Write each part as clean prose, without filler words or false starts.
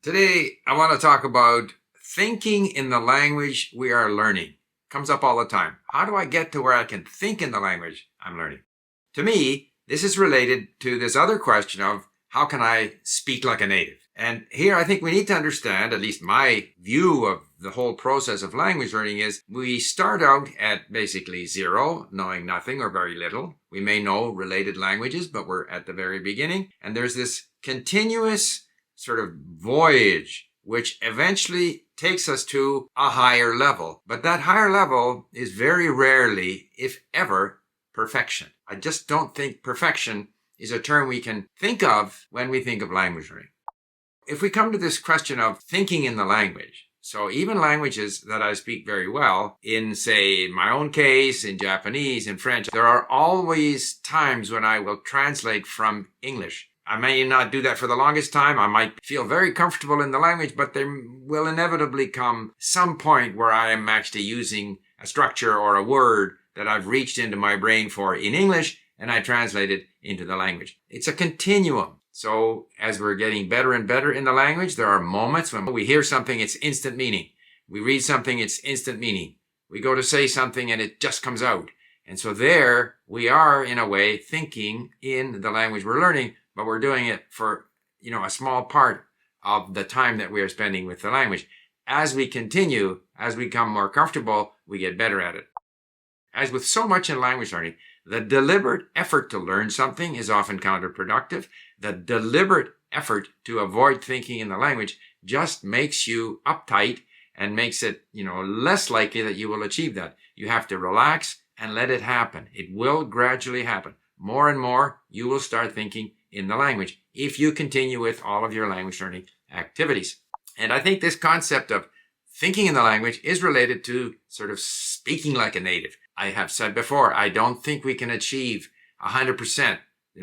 Today, I want to talk about thinking in the language we are learning. Comes up all the time. How do I get to where I can think in the language I'm learning? To me, this is related to this other question of how can I speak like a native? And here I think we need to understand, at least my view of the whole process of language learning is we start out at basically zero, knowing nothing or very little. We may know related languages, but we're at the very beginning. And there's this continuous sort of voyage, which eventually takes us to a higher level. But that higher level is very rarely, if ever, perfection. I just don't think perfection is a term we can think of when we think of language learning. If we come to this question of thinking in the language, so even languages that I speak very well, in, say, in my own case, in Japanese, in French, there are always times when I will translate from English. I may not do that for the longest time. I might feel very comfortable in the language, but there will inevitably come some point where I am actually using a structure or a word that I've reached into my brain for in English, and I translate it into the language. It's a continuum. So as we're getting better and better in the language, there are moments when we hear something, it's instant meaning. We read something, it's instant meaning. We go to say something and it just comes out. And so there we are, in a way, thinking in the language we're learning, but we're doing it for, a small part of the time that we are spending with the language. As we continue, as we become more comfortable, we get better at it. As with so much in language learning, the deliberate effort to learn something is often counterproductive. The deliberate effort to avoid thinking in the language just makes you uptight and makes it, less likely that you will achieve that. You have to relax and let it happen. It will gradually happen. More and more, you will start thinking in the language if you continue with all of your language learning activities. And I think this concept of thinking in the language is related to sort of speaking like a native. I have said before, I don't think we can achieve 100%,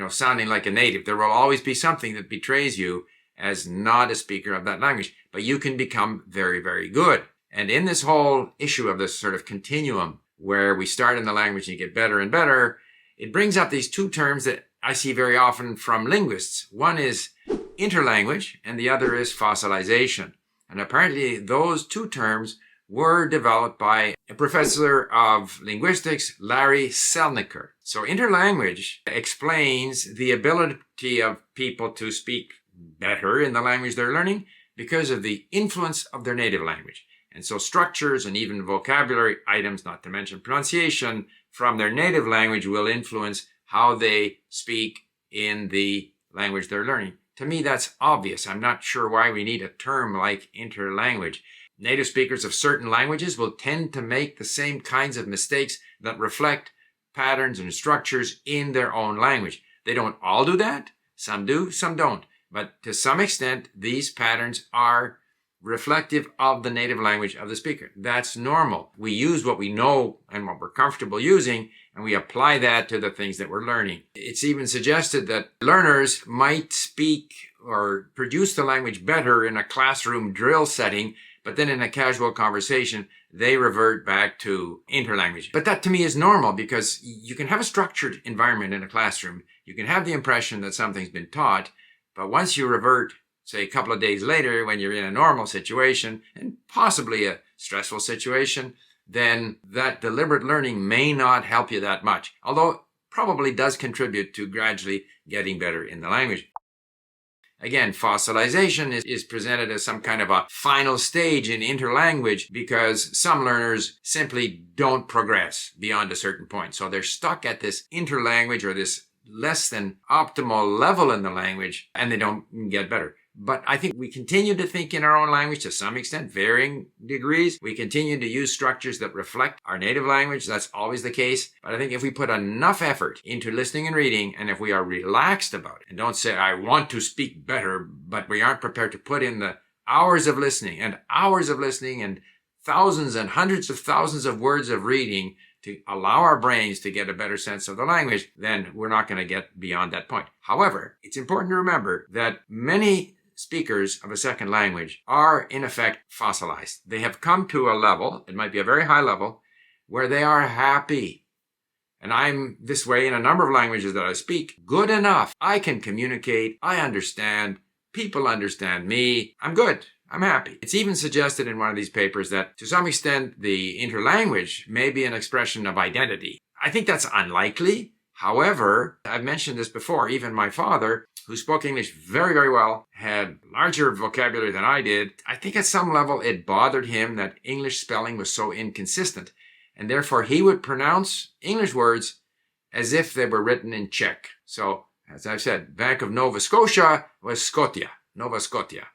sounding like a native. There will always be something that betrays you as not a speaker of that language, but you can become very, very good. And in this whole issue of this sort of continuum where we start in the language and you get better and better, it brings up these two terms that I see very often from linguists. One is interlanguage and the other is fossilization. And apparently those two terms were developed by a professor of linguistics, Larry Selniker. So interlanguage explains the ability of people to speak better in the language they're learning because of the influence of their native language. And so structures and even vocabulary items, not to mention pronunciation, from their native language will influence how they speak in the language they're learning. To me, that's obvious. I'm not sure why we need a term like interlanguage. Native speakers of certain languages will tend to make the same kinds of mistakes that reflect patterns and structures in their own language. They don't all do that. Some do, some don't. But to some extent, these patterns are reflective of the native language of the speaker. That's normal. We use what we know and what we're comfortable using, and we apply that to the things that we're learning. It's even suggested that learners might speak or produce the language better in a classroom drill setting, but then in a casual conversation, they revert back to interlanguage. But that to me is normal because you can have a structured environment in a classroom. You can have the impression that something's been taught, but once you revert, say, a couple of days later when you're in a normal situation and possibly a stressful situation, then that deliberate learning may not help you that much, although it probably does contribute to gradually getting better in the language. Again, fossilization is presented as some kind of a final stage in interlanguage because some learners simply don't progress beyond a certain point. So they're stuck at this interlanguage or this less than optimal level in the language and they don't get better. But I think we continue to think in our own language to some extent, varying degrees. We continue to use structures that reflect our native language. That's always the case. But I think if we put enough effort into listening and reading, and if we are relaxed about it and don't say, I want to speak better, but we aren't prepared to put in the hours of listening and thousands and hundreds of thousands of words of reading to allow our brains to get a better sense of the language, then we're not going to get beyond that point. However, it's important to remember that many speakers of a second language are in effect fossilized. They have come to a level, it might be a very high level, where they are happy. And I'm this way in a number of languages that I speak. Good enough. I can communicate. I understand. People understand me. I'm good. I'm happy. It's even suggested in one of these papers that to some extent the interlanguage may be an expression of identity. I think that's unlikely. However, I've mentioned this before, even my father, who spoke English very, very well, had larger vocabulary than I did. I think at some level it bothered him that English spelling was so inconsistent. And therefore he would pronounce English words as if they were written in Czech. So, as I've said, Bank of Nova Scotia was Scotia, Nova Scotia.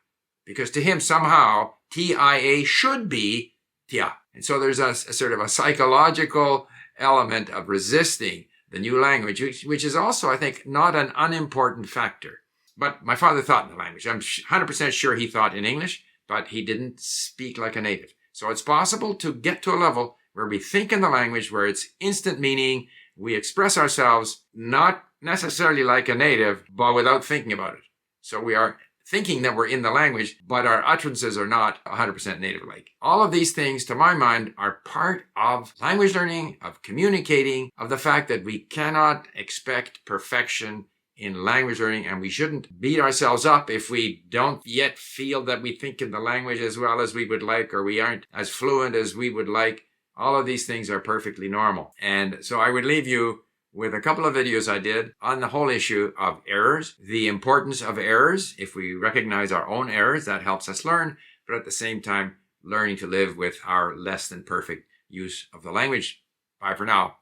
Because to him, somehow, TIA should be TIA. And so there's a sort of a psychological element of resisting the new language, which is also, I think, not an unimportant factor. But my father thought in the language. I'm 100% sure he thought in English, but he didn't speak like a native. So it's possible to get to a level where we think in the language, where it's instant meaning, we express ourselves not necessarily like a native, but without thinking about it. So we are thinking that we're in the language, but our utterances are not 100% native-like. All of these things, to my mind, are part of language learning, of communicating, of the fact that we cannot expect perfection in language learning, and we shouldn't beat ourselves up if we don't yet feel that we think in the language as well as we would like, or we aren't as fluent as we would like. All of these things are perfectly normal. And so I would leave you with a couple of videos I did on the whole issue of errors, the importance of errors. If we recognize our own errors, that helps us learn, but at the same time, learning to live with our less than perfect use of the language. Bye for now.